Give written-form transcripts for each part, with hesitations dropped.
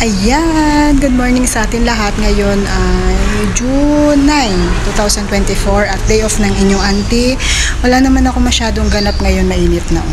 Ayan, good morning sa atin lahat. Ngayon ay June 9, 2024 at day off ng inyong auntie. Wala naman ako masyadong ganap ngayon, mainit na.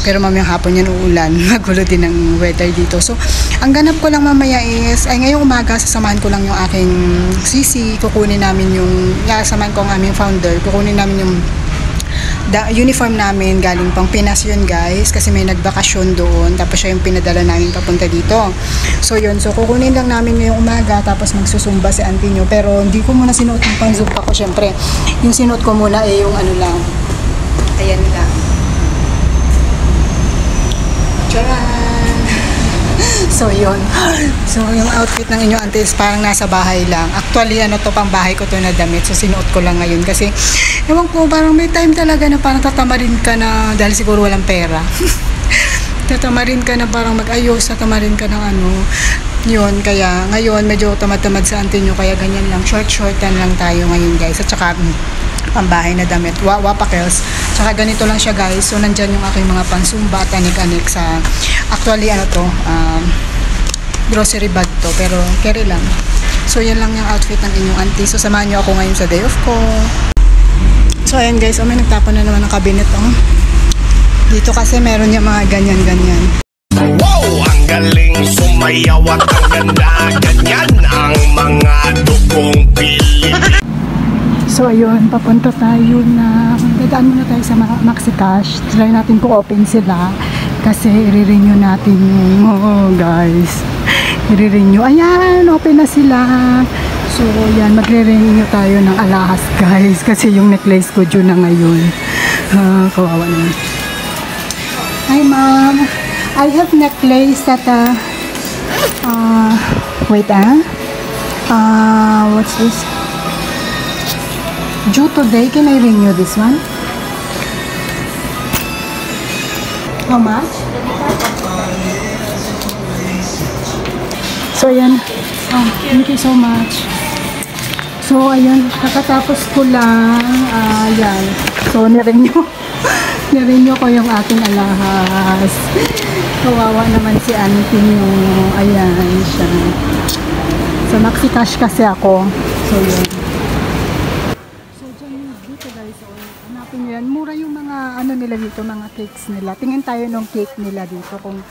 Pero mamayang hapon yan uulan, magulo din ang weather dito. So, ang ganap ko lang mamaya is, ay ngayong umaga, sasamahan ko lang yung aking sisi. Kukunin namin yung, sasamahan ko ang aming founder. Kukunin namin yung uniform namin galing pang Pinas yun guys, kasi may nagbakasyon doon, tapos siya yung pinadala namin papunta dito. So yun, so kukunin lang namin ngayong umaga, tapos magsusumba si auntie nyo. Pero hindi ko muna sinuot yung pang-zumba ko, syempre yung sinuot ko muna yung ano lang, ayan lang, tcharan! So yun, so yung outfit ng inyong auntie is parang nasa bahay lang. Actually ano to, pang bahay ko to na damit, so sinuot ko lang ngayon kasi ewan ko, parang may time talaga na parang tatamarin ka na, dahil siguro walang pera. Tatamarin ka na parang mag-ayos, tatamarin ka ng ano, yun. Kaya ngayon medyo tamad-tamad sa auntie nyo, kaya ganyan lang, short-shortan lang tayo ngayon guys. At saka pambahay na damit, wapakels. Tsaka ganito lang siya guys. So nandyan yung aking mga pansumba, tanik-anik sa, actually ano to, grocery bag to, pero carry lang. So yan lang yung outfit ng inyong auntie. So samahan nyo ako ngayon sa day off ko. So ayan guys, may nagtapon na naman ng cabinet dito kasi meron yung mga ganyan-ganyan. Wow! Ang galing sumayaw at ang ganda. Ganyan ang mga dugong pili. So ayun, papunta tayo na, dadaan muna tayo sa Maxi Cash. Try natin kung open sila kasi i-renew natin yung, guys, i-renew. Ayan, open na sila. So yan, magre-renew tayo ng alahas guys, kasi yung necklace ko due na ngayon. Kawawa naman. Hi ma'am, I have necklace that wait what's this? Due today, can I renew this one? How much? So ayan, thank you so much. So ayan, kakatapos ko lang, ayan. So nirenew ko yung ating alahas. Kawawa naman si auntie nyo. Ayan siya. So Maxi Cash kasi ako. So yun. So dyan dito guys, hanapin nyo yan. Mura yung mga ano nila dito, mga cakes nila. Tingin tayo ng cake nila dito kung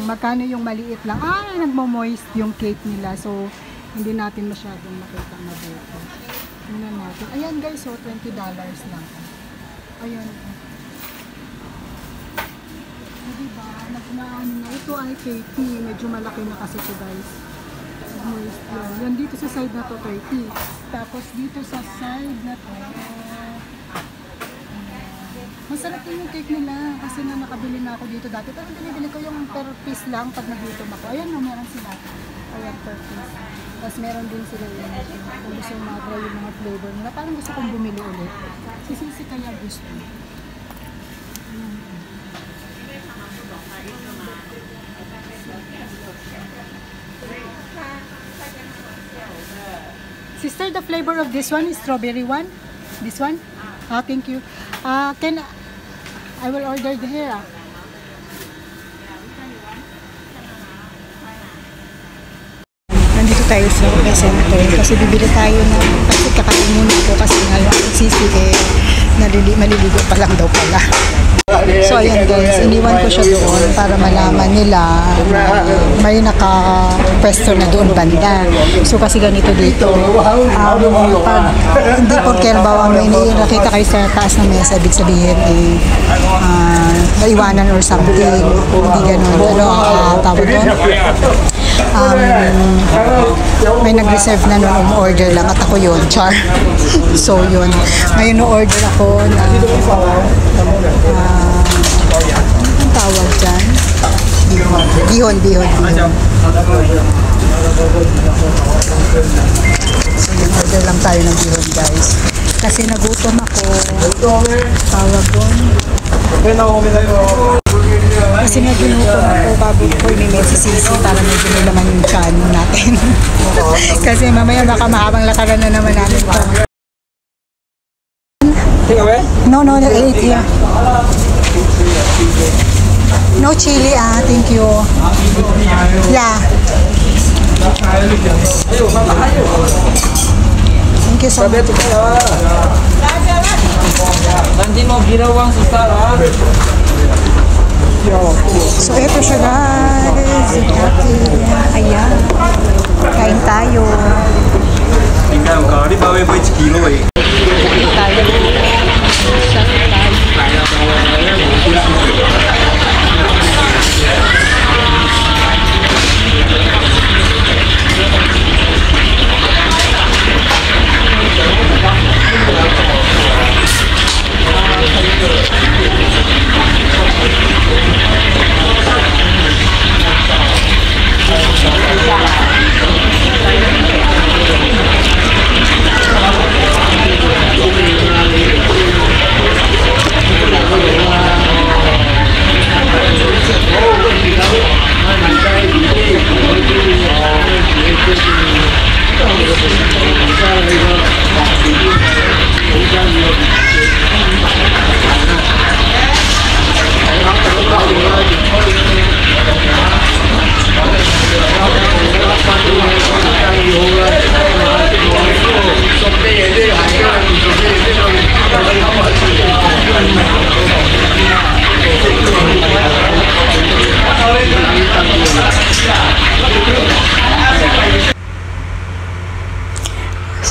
magkano yung maliit lang. Nagmo-moist yung cake nila. So hindi natin masyadong makita mabuti. Tingnan natin. Ayan guys, so $20 lang. Ayan. Diba? Ito ay KT. Medyo malaki na kasi ito guys. Moist yan. Yan dito sa side na to 30. Tapos dito sa side na to, masarap din yung cake nila. Kasi na nakabili na ako dito dati. Pero binibili ko yung per piece lang pag nagutom ako. Ayan no, meron sila. Ayan, per piece. Tapos meron din sila yung kung gusto mag-try yung mga flavor nila. Parang gusto kong bumili ulit. Sisisi kaya gusto. Sister, the flavor of this one is strawberry one? This one? Thank you. I will order the hair. Nandito tayo sa center kasi bibili tayo ng, kasi kakain muna ko kasi ngayon ang sisi maliligo pa lang daw pala. So ayan guys, iniwan ko siya doon para malaman nila may naka-pwesto na doon banda. So kasi ganito dito, pag hindi porke bawa may nakita kayo sa taas ng mesa, ibig sabihin naiwanan or something, hindi ganun. Tawag doon? May nag-reserve na noon, order lang at ako yun, char. So yun, ngayon no-order ako na anong tawag dyan? Bihon. So yun, order lang tayo ng bihon guys kasi nagutom ako. Tawag doon kasi nga ginutom ako bago ko i-mail si Sisi para medyo nilaman yung chan natin. Kasi mamaya baka mahabang lakaran na naman namin ito. No, I ate here. No chili thank you. Yeah. Thank you so much. Nanti mau girawang susah lah. So, ito siya guys. Ayan. Kain tayo. Tinggal kau di bawah 1 kilo eh. Tayo.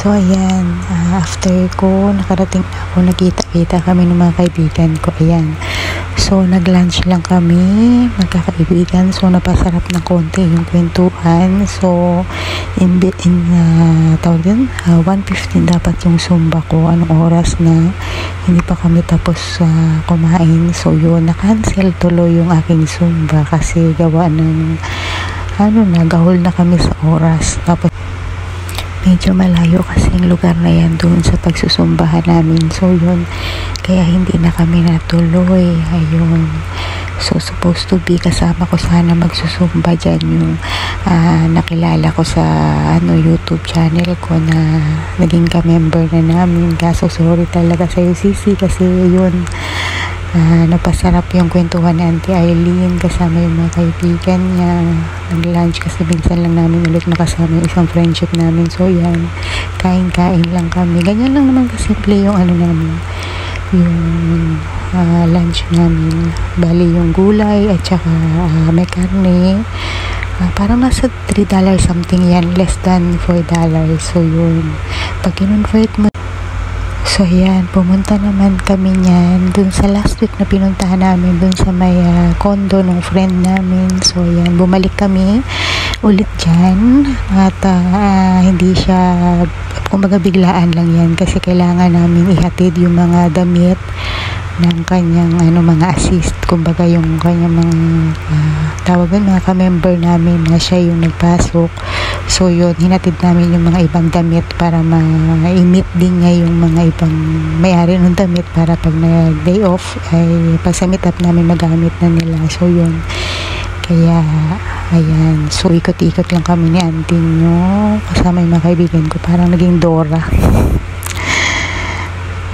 So ayan, after ko nakarating na ako, nagkita-kita kami ng mga kaibigan ko. Ayan, so nag-lunch lang kami magkakaibigan, so napasarap ng konti yung kwentuhan. So tawag din 1:15 dapat yung Zumba ko. Anong oras na, hindi pa kami tapos kumain. So yun, na-cancel tuloy yung aking Zumba kasi gawa ng gahol na kami sa oras. Tapos medyo malayo kasi yung lugar na yan doon sa pagsusumbahan namin. So yun, kaya hindi na kami natuloy. Ayun, so supposed to be kasama ko sana magsusumba dyan yung nakilala ko sa YouTube channel ko na naging ka-member na namin. Kaso sorry talaga sa'yo Sisi kasi yun, napasarap yung kwentuhan ni Auntie Eileen kasama yung mga kaibigan niya. Nag-lunch kasi minsan lang namin ulit nakasama yung isang friendship namin. So yan, kain-kain lang kami. Ganyan lang naman kasimple yung namin, yung lunch namin. Bali yung gulay at saka may karne. Parang nasa $3 something yan, less than $4. So yun, pag kinonvert mo. So ayan, pumunta naman kami niyan dun sa last week na pinuntahan namin dun sa may condo ng friend namin. So ayan, bumalik kami ulit dyan at hindi siya, kumbaga biglaan lang yan kasi kailangan namin ihatid yung mga damit ng kanyang mga assist, kumbaga yung kanyang mga tawagan, mga ka-member namin na siya yung nagpasok. So yun, hinatid namin yung mga ibang damit para ma-meet din niya yung mga ibang may-ari ng damit para pag nag-day off ay pag sa meet up namin magamit na nila. So yun, kaya ayan, so ikot-ikot lang kami ni auntie nyo kasama yung mga kaibigan ko, parang naging Dora.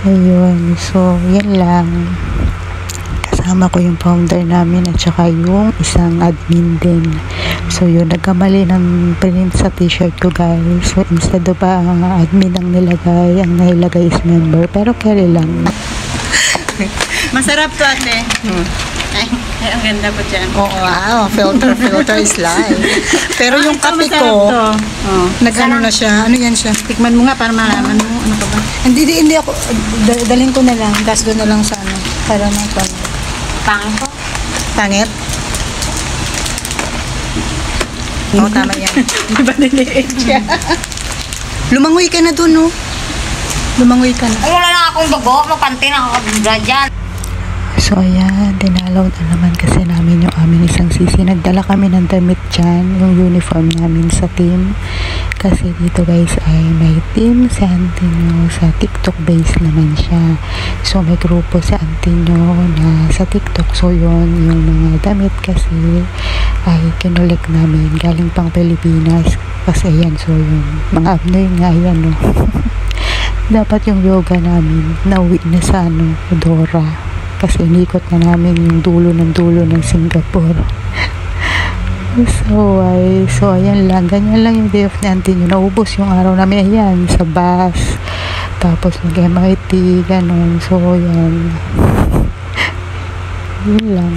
Ayun, so yan lang, kasama ko yung founder namin at saka yung isang admin din. So yun, nagkamali ng print sa t-shirt ko guys. So instead of admin ang nilagay, ang nilagay is member, pero carry lang. Masarap to ate. Ay, ang ganda po dyan. Oo, filter is live. Pero yung kape ko, nag-ano na siya, yan siya. Tikman mo nga para malaman mo ano ka ba. Hindi ako, dalhin ko na lang, gas doon na lang sa para ng Pangit po. pangit. Oo, tama yan. Di ba niliit siya? Lumangoy ka na doon, no? Lumangoy ka na. Ay, wala na akong bago. Magpantin ako kabibra dyan. So ayan, dinalaw na naman kasi namin yung aming isang sisi. Nagdala kami ng damit dyan, yung uniform namin sa team. Kasi dito guys ay may team si auntie nyo, sa TikTok base naman siya. So may grupo si auntie nyo na sa TikTok. So yun, yung mga damit kasi ay kinulik namin galing pang Pilipinas. Kasi ayan, so yun, mga abnoy nga yan, no. Dapat yung yoga namin nauwi na sa Dora. Kasi inikot na namin yung dulo ng Singapore. So ayan lang, ganyan lang yung day off natin. Yung naubos yung araw namin, ayan, sa bus, tapos nag-MIT, ganun. So, yan. Yun lang.